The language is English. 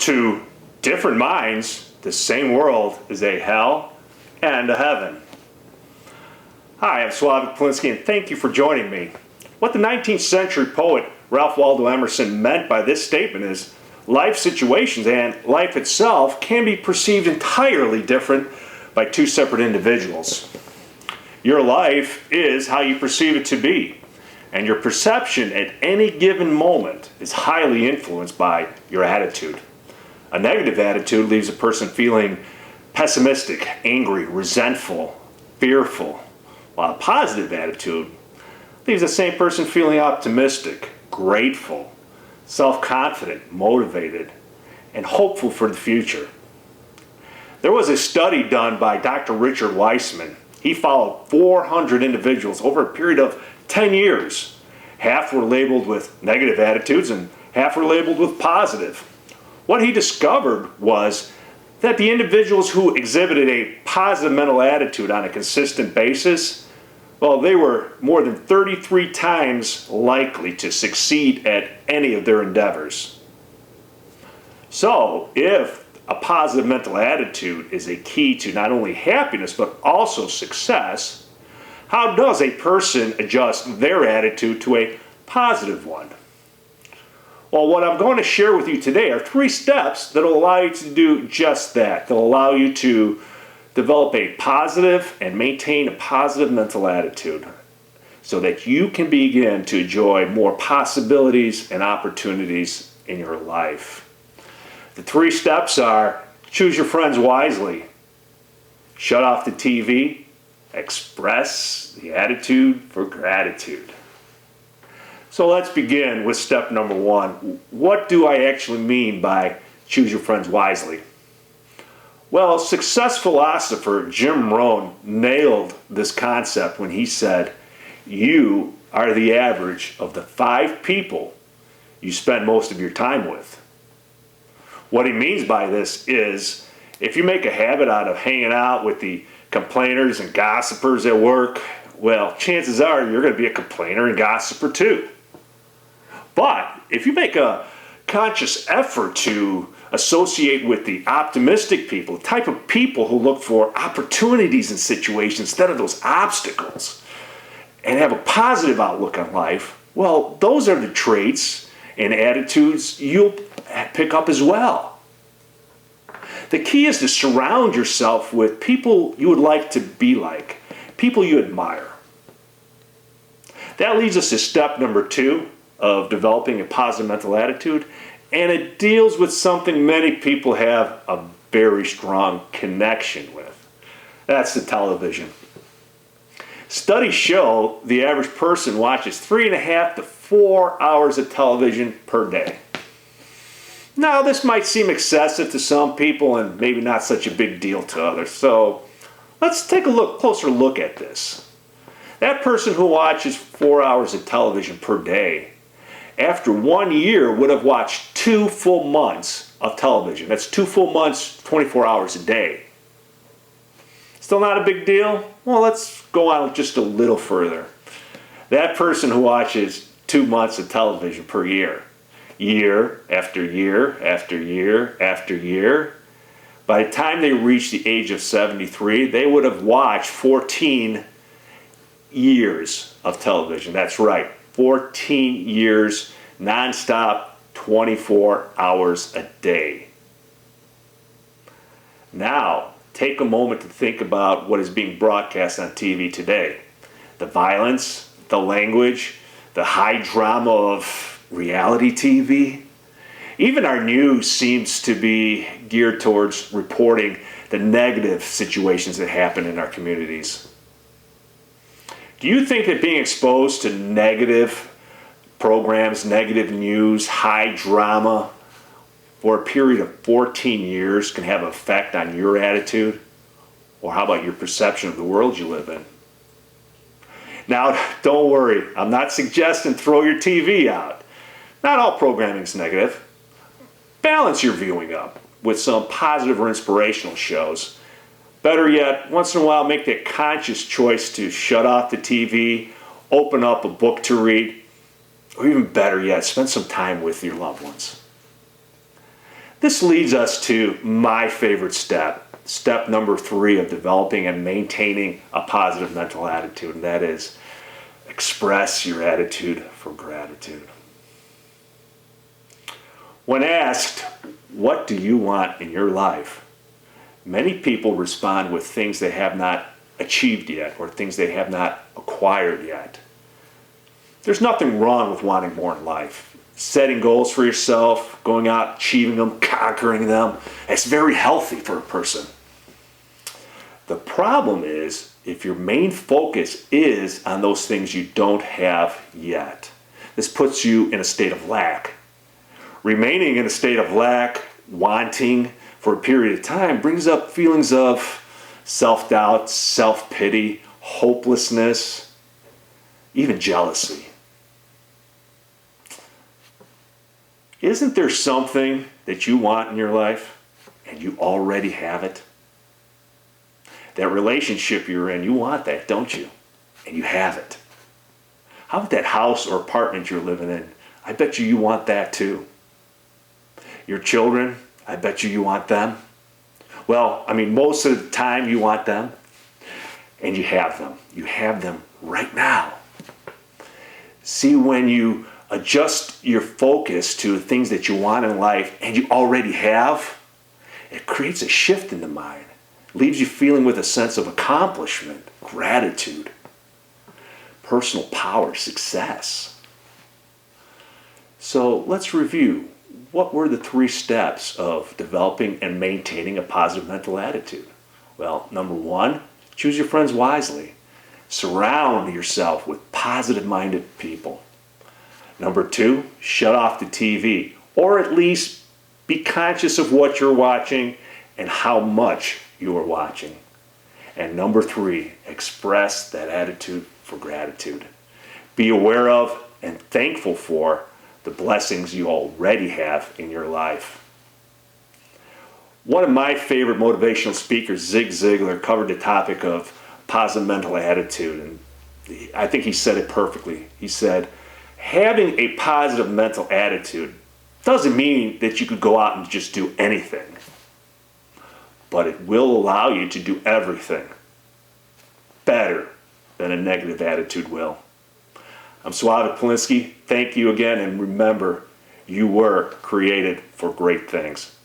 To different minds, the same world is a hell and a heaven. Hi, I'm Slawek Polinski, and thank you for joining me. What the 19th century poet Ralph Waldo Emerson meant by this statement is life situations and life itself can be perceived entirely different by two separate individuals. Your life is how you perceive it to be, and your perception at any given moment is highly influenced by your attitude. A negative attitude leaves a person feeling pessimistic, angry, resentful, fearful, while a positive attitude leaves the same person feeling optimistic, grateful, self-confident, motivated, and hopeful for the future. There was a study done by Dr. Richard Weissman. He followed 400 individuals over a period of 10 years. Half were labeled with negative attitudes and half were labeled with positive. What he discovered was that the individuals who exhibited a positive mental attitude on a consistent basis, well, they were more than 33 times likely to succeed at any of their endeavors. So, if a positive mental attitude is a key to not only happiness but also success, how does a person adjust their attitude to a positive one? Well, what I'm going to share with you today are 3 steps that will allow you to do just that. They'll allow you to develop a positive and maintain a positive mental attitude so that you can begin to enjoy more possibilities and opportunities in your life. The 3 steps are: choose your friends wisely, shut off the TV, express the attitude for gratitude. So let's begin with step number 1. What do I actually mean by choose your friends wisely? Well, success philosopher Jim Rohn nailed this concept when he said, "You are the average of the 5 people you spend most of your time with." What he means by this is, if you make a habit out of hanging out with the complainers and gossipers at work, well, chances are you're going to be a complainer and gossiper too. But if you make a conscious effort to associate with the optimistic people, the type of people who look for opportunities in situations instead of those obstacles, and have a positive outlook on life, well, those are the traits and attitudes you'll pick up as well. The key is to surround yourself with people you would like to be like, people you admire. That leads us to step number 2 of developing a positive mental attitude, and it deals with something many people have a very strong connection with. That's the television. Studies show the average person watches 3.5 to 4 hours of television per day. Now, this might seem excessive to some people and maybe not such a big deal to others, so let's take a closer look at this. That person who watches 4 hours of television per day, after 1 year, would have watched 2 full months of television. That's 2 full months, 24 hours a day. Still not a big deal? Well, let's go on just a little further. That person who watches 2 months of television per year, year after year after year after year, by the time they reach the age of 73, they would have watched 14 years of television. That's right, 14 years nonstop, 24 hours a day. Now, take a moment to think about what is being broadcast on TV today. The violence, the language, the high drama of reality TV. Even our news seems to be geared towards reporting the negative situations that happen in our communities. Do you think that being exposed to negative programs, negative news, high drama for a period of 14 years can have an effect on your attitude? Or how about your perception of the world you live in? Now, don't worry, I'm not suggesting throw your TV out. Not all programming is negative. Balance your viewing up with some positive or inspirational shows. Better yet, once in a while, make that conscious choice to shut off the TV, open up a book to read, or even better yet, spend some time with your loved ones. This leads us to my favorite step number 3 of developing and maintaining a positive mental attitude, and that is express your attitude for gratitude. When asked, what do you want in your life? Many people respond with things they have not achieved yet or things they have not acquired yet. There's nothing wrong with wanting more in life. Setting goals for yourself, going out, achieving them, conquering them, it's very healthy for a person. The problem is if your main focus is on those things you don't have yet. This puts you in a state of lack. Remaining in a state of lack, wanting for a period of time, brings up feelings of self-doubt, self-pity, hopelessness, even jealousy. Isn't there something that you want in your life and you already have it? That relationship you're in, you want that, don't you? And you have it. How about that house or apartment you're living in? I bet you want that too. Your children, I bet you want them. Well, most of the time you want them, and you have them. You have them right now. See, when you adjust your focus to the things that you want in life and you already have, it creates a shift in the mind. It leaves you feeling with a sense of accomplishment, gratitude, personal power, success. So let's review. What were the 3 steps of developing and maintaining a positive mental attitude? Well, number 1, choose your friends wisely. Surround yourself with positive-minded people. Number 2, shut off the TV, or at least be conscious of what you're watching and how much you are watching. And number 3, express that attitude for gratitude. Be aware of and thankful for the blessings you already have in your life. One of my favorite motivational speakers, Zig Ziglar, covered the topic of positive mental attitude, and I think he said it perfectly. He said, having a positive mental attitude doesn't mean that you could go out and just do anything, but it will allow you to do everything better than a negative attitude will. I'm Slawek Polinski. Thank you again, and remember, you were created for great things.